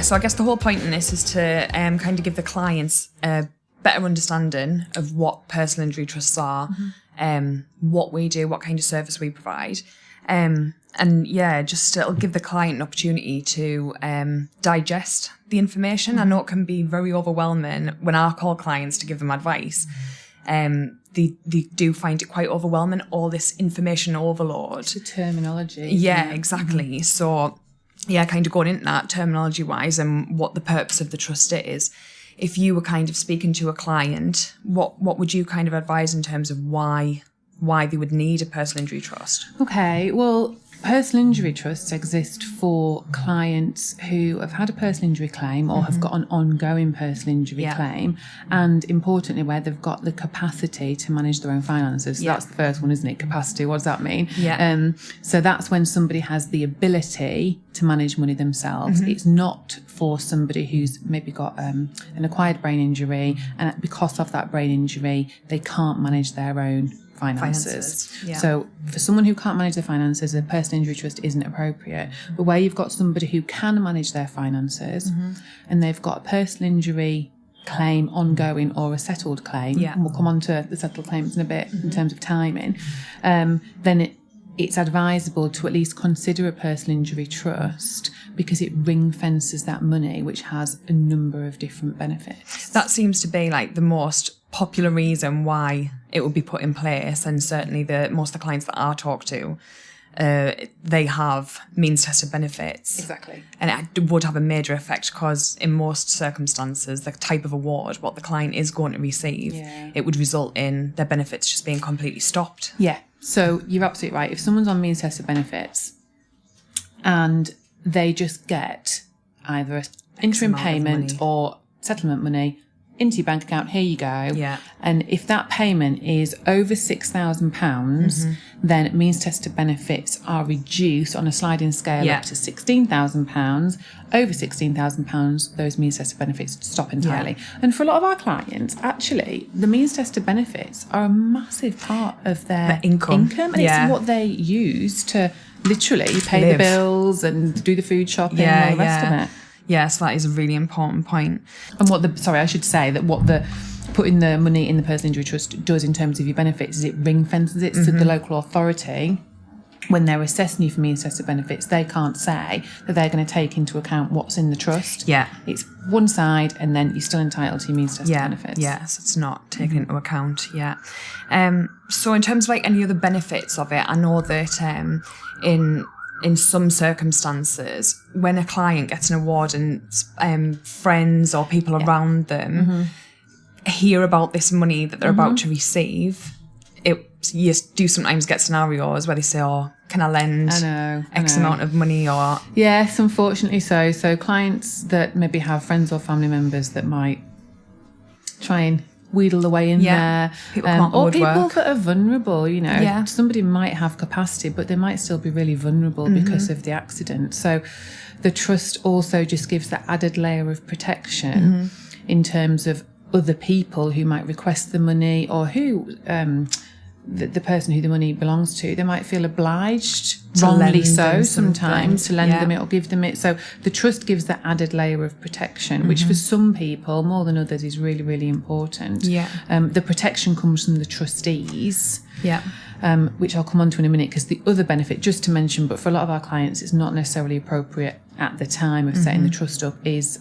So I guess the whole point in this is to kind of give the clients a better understanding of what personal injury trusts are, what we do, what kind of service we provide. Just it'll give the client an opportunity to digest the information. I know it can be very overwhelming when I call clients to give them advice. They do find it quite overwhelming, all this information overload. The terminology. Yeah, exactly. So, kind of going into that terminology-wise and what the purpose of the trust is. If you were kind of speaking to a client, what would you kind of advise in terms of why they would need a personal injury trust? Okay, well, personal injury trusts exist for clients who have had a personal injury claim or have got an ongoing personal injury claim, and importantly, where they've got the capacity to manage their own finances. So that's the first one, isn't it? Capacity, what does that mean? So that's when somebody has the ability to manage money themselves. It's not for somebody who's maybe got an acquired brain injury, and because of that brain injury, they can't manage their own finances. So for someone who can't manage their finances, a personal injury trust isn't appropriate. But where you've got somebody who can manage their finances and they've got a personal injury claim ongoing or a settled claim, and we'll come on to the settled claims in a bit in terms of timing, then it's advisable to at least consider a personal injury trust, because it ring fences that money, which has a number of different benefits. That seems to be like the most popular reason why it would be put in place, and certainly most of the clients that I talk to, they have means tested benefits. Exactly. And it would have a major effect, because in most circumstances, the type of award, what the client is going to receive, it would result in their benefits just being completely stopped. Yeah. So you're absolutely right. If someone's on means tested benefits and they just get either an interim payment or settlement money into your bank account, here you go. Yeah. And if that payment is over £6,000, then means tested benefits are reduced on a sliding scale up to £16,000. Over £16,000, those means tested benefits stop entirely. And for a lot of our clients, actually, the means tested benefits are a massive part of their income. And it's what they use to literally pay the bills and do the food shopping and all the rest of it. Yes, that is a really important point. And what putting the money in the personal injury trust does in terms of your benefits is it ring fences it to the local authority. When they're assessing you for means tested benefits, they can't say that they're going to take into account what's in the trust. Yeah. It's one side, and then you're still entitled to your means tested benefits. Yes, it's not taken into account. Yeah. So in terms of like any other benefits of it, I know that in some circumstances, when a client gets an award and friends or people around them hear about this money that they're about to receive, you do sometimes get scenarios where they say, "Oh, can I lend X amount of money?" Or yes, unfortunately so. So clients that maybe have friends or family members that might try and wheedle away in there, or people that are vulnerable, somebody might have capacity but they might still be really vulnerable because of the accident. So the trust also just gives that added layer of protection in terms of other people who might request the money, or who the person who the money belongs to, they might feel obliged, wrongly so sometimes, to lend them it or give them it. So the trust gives that added layer of protection, which for some people, more than others, is really, really important. The protection comes from the trustees, which I'll come on to in a minute, because the other benefit, just to mention, but for a lot of our clients, it's not necessarily appropriate at the time of setting the trust up, is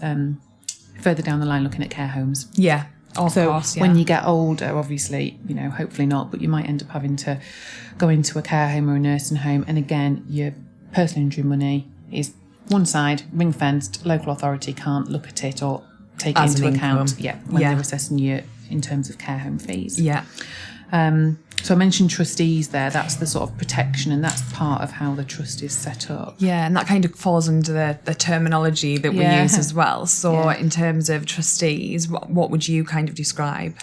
further down the line looking at care homes. Of course, when you get older, obviously, hopefully not, but you might end up having to go into a care home or a nursing home. And again, your personal injury money is one side, ring fenced, local authority can't look at it or take it into account when they're assessing you in terms of care home fees. So I mentioned trustees there. That's the sort of protection, and that's part of how the trust is set up. Yeah, and that kind of falls under the terminology that we use as well. So in terms of trustees, what would you kind of describe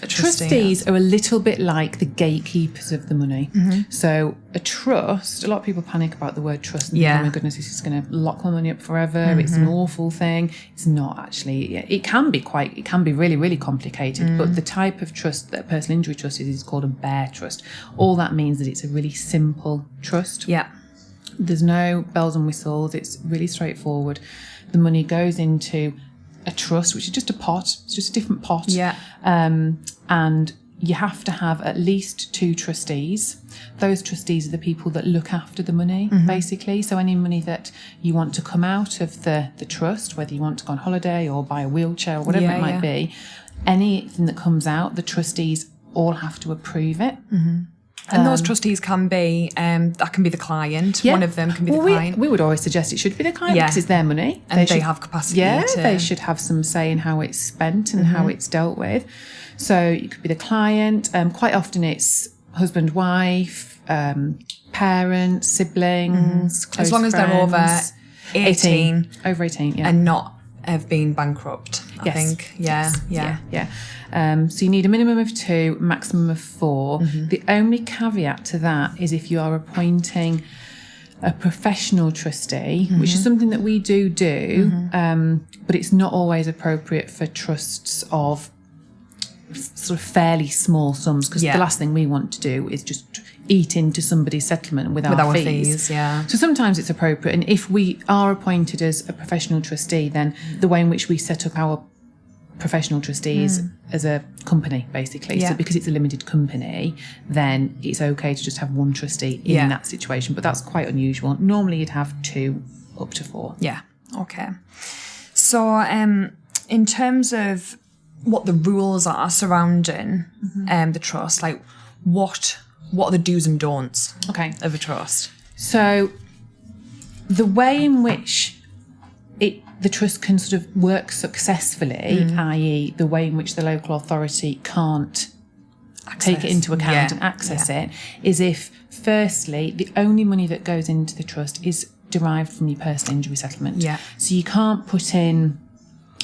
a trustee Trustees as? are a little bit like the gatekeepers of the money. So a trust, a lot of people panic about the word trust and think, oh my goodness, this is going to lock my money up forever. It's an awful thing. It's not actually. It can be really, really complicated, but the type of trust that a personal injury trust is called a bare trust. All that means that it's a really simple trust. There's no bells and whistles. It's really straightforward. The money goes into a trust, which is just a pot. It's just a different pot. Yeah. And you have to have at least 2 trustees. Those trustees are the people that look after the money, basically. So any money that you want to come out of the trust, whether you want to go on holiday or buy a wheelchair or whatever it might be, anything that comes out, the trustees all have to approve it. And those trustees can be, that can be the client. One of them can be the client. We would always suggest it should be the client because it's their money. And they have capacity they should have some say in how it's spent and how it's dealt with. So you could be the client. Quite often it's husband, wife, parents, siblings, close as long as friends. they're over 18. Over 18, yeah. And not have been bankrupt, I think. Yeah. So you need a minimum of 2, maximum of 4. The only caveat to that is if you are appointing a professional trustee, which is something that we do, but it's not always appropriate for trusts of sort of fairly small sums, because the last thing we want to do is just eat into somebody's settlement with our fees. So sometimes it's appropriate, and if we are appointed as a professional trustee, then the way in which we set up our professional trustees as a company, basically. So because it's a limited company, then it's okay to just have 1 trustee in that situation, but that's quite unusual. Normally you'd have 2 up to 4. Yeah. Okay. So in terms of what the rules are surrounding the trust, like what are the do's and don'ts of a trust? So the way in which the trust can sort of work successfully, i.e. the way in which the local authority can't take it into account and access it, is if, firstly, the only money that goes into the trust is derived from your personal injury settlement. So you can't put in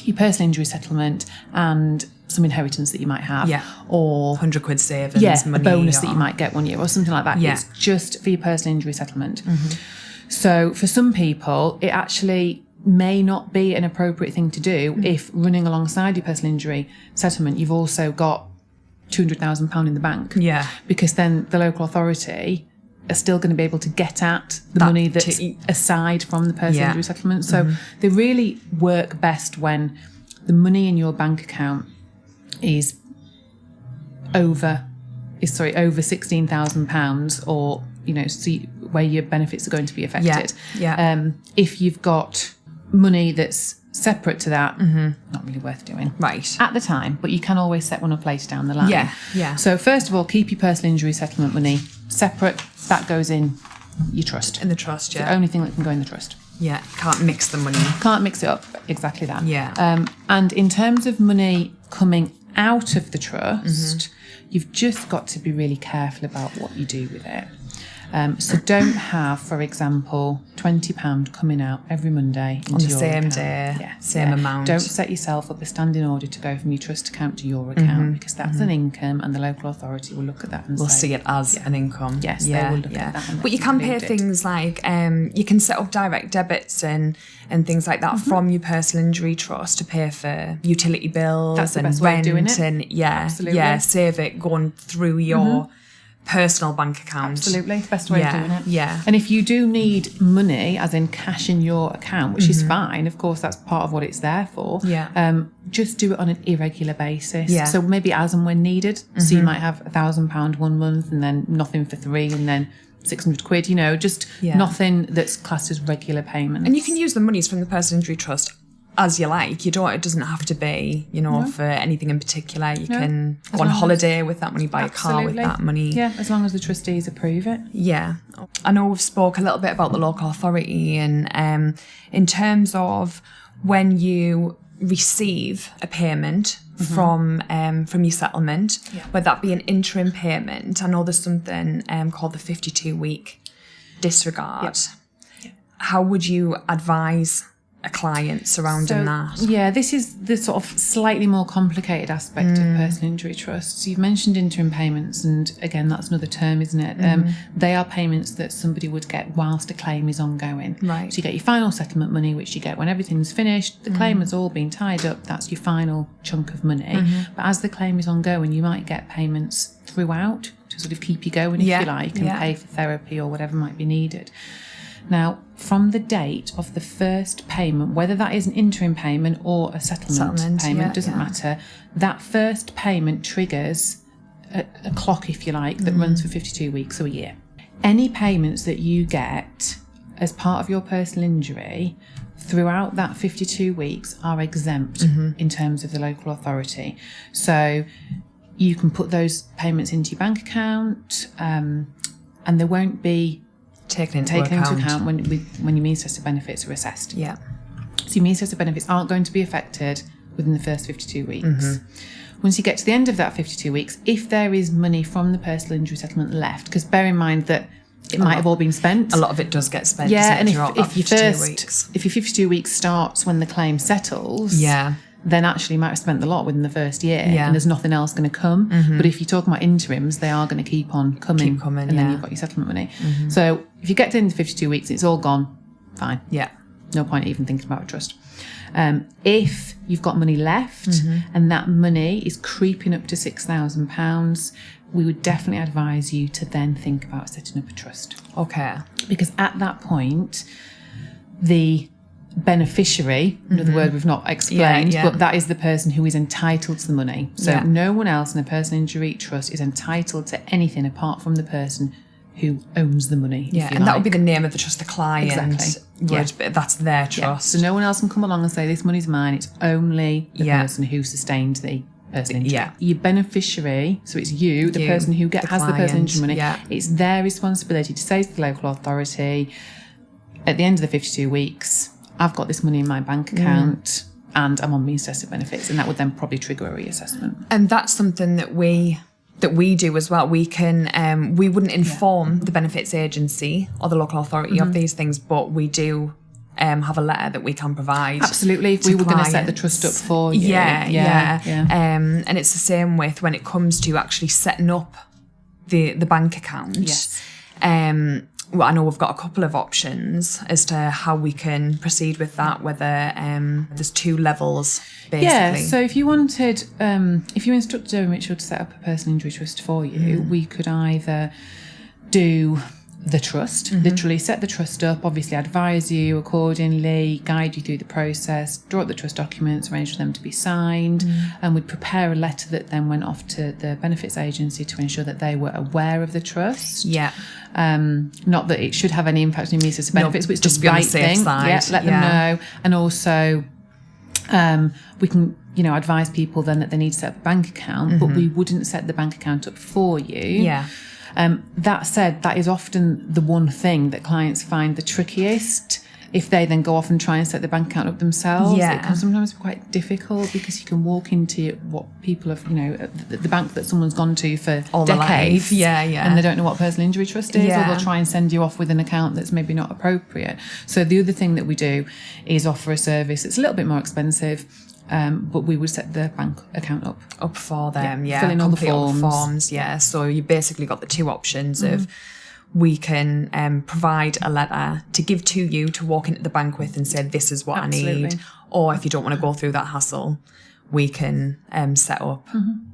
your personal injury settlement and some inheritance that you might have, or £100 savings money, a bonus that you might get 1 year or something like that. It's just for your personal injury settlement. So for some people, it actually may not be an appropriate thing to do if running alongside your personal injury settlement, you've also got £200,000 in the bank. Because then the local authority are still going to be able to get at the money that's aside from the personal injury settlement. So they really work best when the money in your bank account is over £16,000, or where your benefits are going to be affected. If you've got money that's separate to that, not really worth doing at the time, but you can always set one up later down the line. So first of all, keep your personal injury settlement money separate. That goes in your trust. In the trust, It's the only thing that can go in the trust. Can't mix the money. Can't mix it up. Exactly that. And in terms of money coming out of the trust, you've just got to be really careful about what you do with it. So don't have, for example, £20 coming out every Monday into on the your same account. day, same amount. Don't set yourself up a standing order to go from your trust account to your account, because that's an income, and the local authority will look at that and we'll see it as an income. Yes, they will look at that. But you can pay things like you can set up direct debits and things like that from your personal injury trust to pay for utility bills. That's the and best rent way of doing it. And save it going through your personal bank account. Absolutely, best way of doing it. And if you do need money, as in cash in your account, which is fine, of course, that's part of what it's there for. Just do it on an irregular basis. So maybe as and when needed. So you might have £1,000 1 month, and then nothing for 3, and then £600, just nothing that's classed as regular payments. And you can use the monies from the personal injury trust as you like. It doesn't have to be, for anything in particular. You can go on holiday with that money, buy a car with that money. As long as the trustees approve it. I know we've spoke a little bit about the local authority, and in terms of when you receive a payment from your settlement, whether that be an interim payment. I know there's something called the 52-week disregard. How would you advise a client surrounding that? This is the sort of slightly more complicated aspect of personal injury trusts. You've mentioned interim payments, and again, that's another term, isn't it? They are payments that somebody would get whilst a claim is ongoing. So you get your final settlement money, which you get when everything's finished. The claim has all been tied up. That's your final chunk of money. But as the claim is ongoing, you might get payments throughout to sort of keep you going, if you like, and pay for therapy or whatever might be needed. Now, from the date of the first payment, whether that is an interim payment or a settlement payment, doesn't matter, that first payment triggers a clock, if you like, that runs for 52 weeks or a year. Any payments that you get as part of your personal injury throughout that 52 weeks are exempt in terms of the local authority. So you can put those payments into your bank account, and they won't be taken into account when your means tested benefits are assessed. Yeah. So your means tested benefits aren't going to be affected within the first 52 weeks. Once you get to the end of that 52 weeks, if there is money from the personal injury settlement left, because bear in mind that it might have all been spent. A lot of it does get spent. Yeah, and if your 52 weeks starts when the claim settles, then actually you might have spent the lot within the first year, and there's nothing else going to come. But if you're talking about interims, they are going to keep on coming, and then you've got your settlement money. So if you get to the end of 52 weeks, it's all gone, fine. Yeah. No point even thinking about a trust. If you've got money left and that money is creeping up to £6,000, we would definitely advise you to then think about setting up a trust. Okay. Because at that point, the beneficiary, another word we've not explained, but that is the person who is entitled to the money. So no one else in a personal injury trust is entitled to anything apart from the person who owns the money. And that would be the name of the trust, the client. Exactly. That's their trust. So no one else can come along and say, this money's mine. It's only the person who sustained the personal injury. Your beneficiary, so it's you, the person who has the personal injury money, it's their responsibility to say to the local authority, at the end of the 52 weeks, I've got this money in my bank account and I'm on means tested benefits, and that would then probably trigger a reassessment. And that's something that we do as well. We can we wouldn't inform the benefits agency or the local authority of these things, but we do have a letter that we can provide. Absolutely, if we were going to set the trust up for you. And it's the same with when it comes to actually setting up the bank account. Well, I know we've got a couple of options as to how we can proceed with that, whether there's two levels, basically. Yeah, so if you wanted, if you instructed Irwin Mitchell to set up a personal injury trust for you, we could either do the trust, literally set the trust up, obviously advise you accordingly, guide you through the process, draw up the trust documents, arrange for them to be signed, and we'd prepare a letter that then went off to the benefits agency to ensure that they were aware of the trust. Not that it should have any impact on your means tested benefits, but it's just the right thing. Let them know. And also we can, advise people then that they need to set up a bank account, but we wouldn't set the bank account up for you. That said, that is often the one thing that clients find the trickiest. If they then go off and try and set the bank account up themselves, it can sometimes be quite difficult because you can walk into what people have, the bank that someone's gone to for all decades, and they don't know what personal injury trust is, or they'll try and send you off with an account that's maybe not appropriate. So the other thing that we do is offer a service that's a little bit more expensive, but we would set the bank account up for them. Fill in all the forms. So you basically got the two options of we can provide a letter to give to you to walk into the bank with and say, this is what I need. Or if you don't want to go through that hassle, we can set up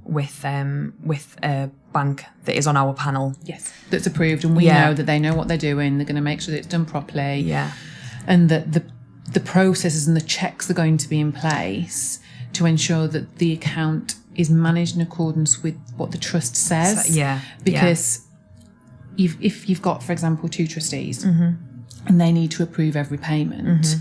with a bank that is on our panel. That's approved, and we know that they know what they're doing. They're going to make sure that it's done properly. And that the processes and the checks are going to be in place to ensure that the account is managed in accordance with what the trust says. Because if you've got, for example, two trustees and they need to approve every payment,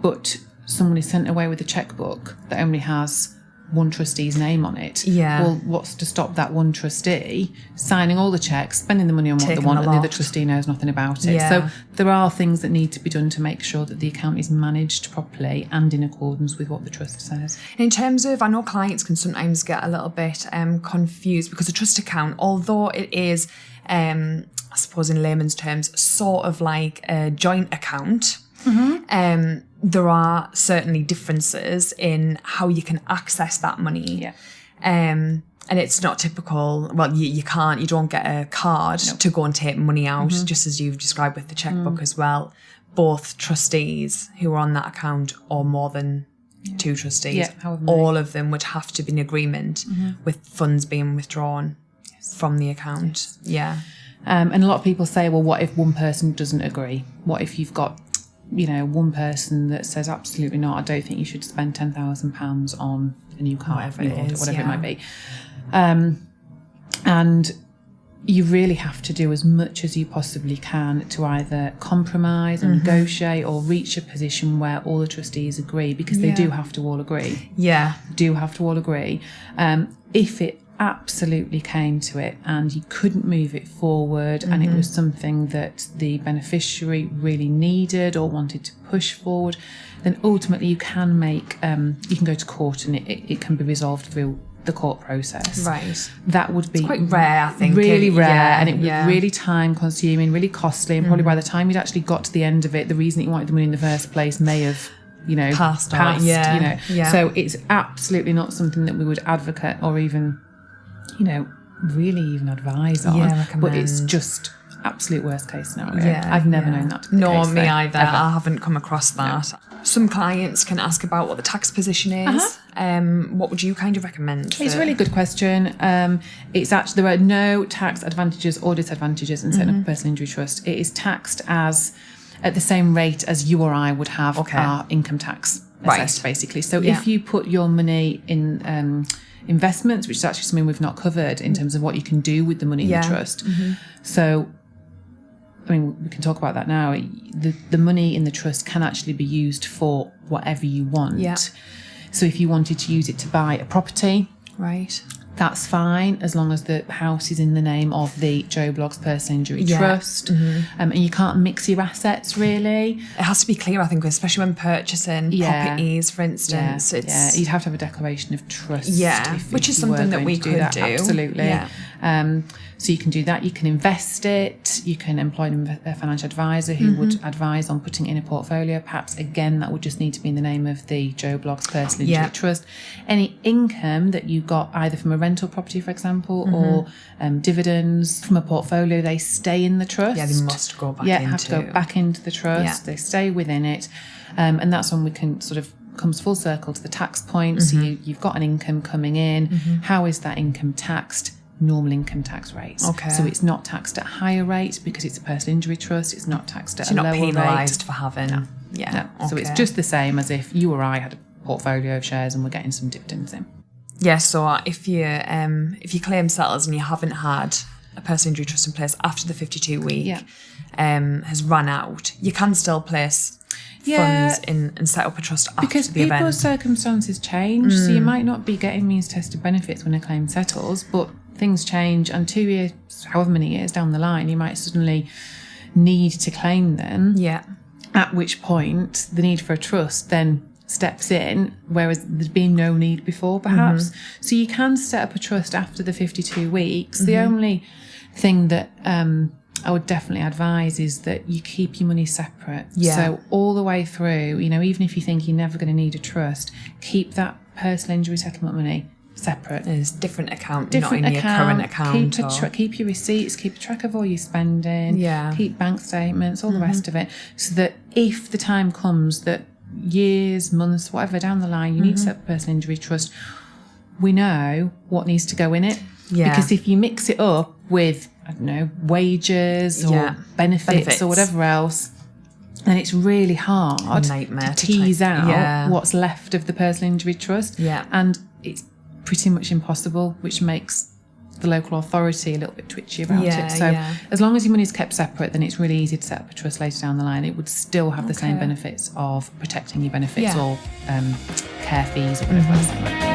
but someone is sent away with a checkbook that only has one trustee's name on it. Well, what's to stop that one trustee signing all the checks, spending the money on what they want, and the other trustee knows nothing about it? So there are things that need to be done to make sure that the account is managed properly and in accordance with what the trust says. In terms of, I know clients can sometimes get a little bit confused because a trust account, although it is, I suppose in layman's terms, sort of like a joint account, there are certainly differences in how you can access that money. And it's not typical, well, you don't get a card to go and take money out, just as you've described with the checkbook as well. Both trustees who are on that account, or more than two trustees, all of them would have to be in agreement with funds being withdrawn from the account. And a lot of people say, well, what if one person doesn't agree? What if you've got, one person that says, absolutely not, I don't think you should spend £10,000 on a new car, whatever it might be. And you really have to do as much as you possibly can to either compromise or negotiate or reach a position where all the trustees agree, because they do have to all agree. Yeah. Do have to all agree. If it absolutely came to it and you couldn't move it forward and it was something that the beneficiary really needed or wanted to push forward, then ultimately you can you can go to court and it can be resolved through the court process. Right. That would be it's quite rare, I think. Really rare, and it would be really time consuming, really costly, and probably by the time you'd actually got to the end of it, the reason that you wanted the money in the first place may have passed. So it's absolutely not something that we would advocate or even really even advise on. But it's just absolute worst case scenario. I've never known that to be the case. No, me either. Ever. I haven't come across that. Some clients can ask about what the tax position is. What would you kind of recommend? It's a really good question. It's actually, there are no tax advantages or disadvantages in setting up a personal injury trust. It is taxed as at the same rate as you or I would have our income tax assessed, basically. So if you put your money in investments, which is actually something we've not covered in terms of what you can do with the money in the trust. So, I mean, we can talk about that now. The money in the trust can actually be used for whatever you want. So if you wanted to use it to buy a property, that's fine, as long as the house is in the name of the Joe Bloggs Personal Injury Trust. And you can't mix your assets, really. It has to be clear, I think, especially when purchasing properties, for instance. You'd have to have a declaration of trust. Which is something that we could do. Absolutely. So you can do that. You can invest it. You can employ a financial advisor who would advise on putting it in a portfolio. Perhaps, again, that would just need to be in the name of the Joe Bloggs Personal Injury Trust. Any income that you got either from a rental property, for example, or dividends from a portfolio, they stay in the trust. They must go back have to go back into the trust. They stay within it. And that's when we can sort of comes full circle to the tax point. So you've got an income coming in. How is that income taxed? Normal income tax rates. So it's not taxed at higher rates because it's a personal injury trust. It's not taxed at a lower rate. You're not penalised for having... No. So it's just the same as if you or I had a portfolio of shares and we're getting some dividends in. So if you claim settles and you haven't had a personal injury trust in place after the 52 week has run out, you can still place funds in and set up a trust after because the event. Because people's circumstances change, so you might not be getting means tested benefits when a claim settles, but things change, and 2 years, however many years down the line, you might suddenly need to claim them. At which point the need for a trust then steps in, whereas there's been no need before, perhaps. So you can set up a trust after the 52 weeks. The only thing that I would definitely advise is that you keep your money separate. So all the way through, even if you think you're never going to need a trust, keep that personal injury settlement money separate. There's different account, not in your current account. Keep your receipts, keep track of all your spending, keep bank statements, all the rest of it, so that if the time comes that years, months, whatever down the line, you need to set up a personal injury trust, we know what needs to go in it. Because if you mix it up with, I don't know, wages or benefits or whatever else, then it's really hard to tease out what's left of the personal injury trust. And it's pretty much impossible, which makes the local authority a little bit twitchy about it. So as long as your money is kept separate, then it's really easy to set up a trust later down the line. It would still have the same benefits of protecting your benefits or care fees or whatever else it might be.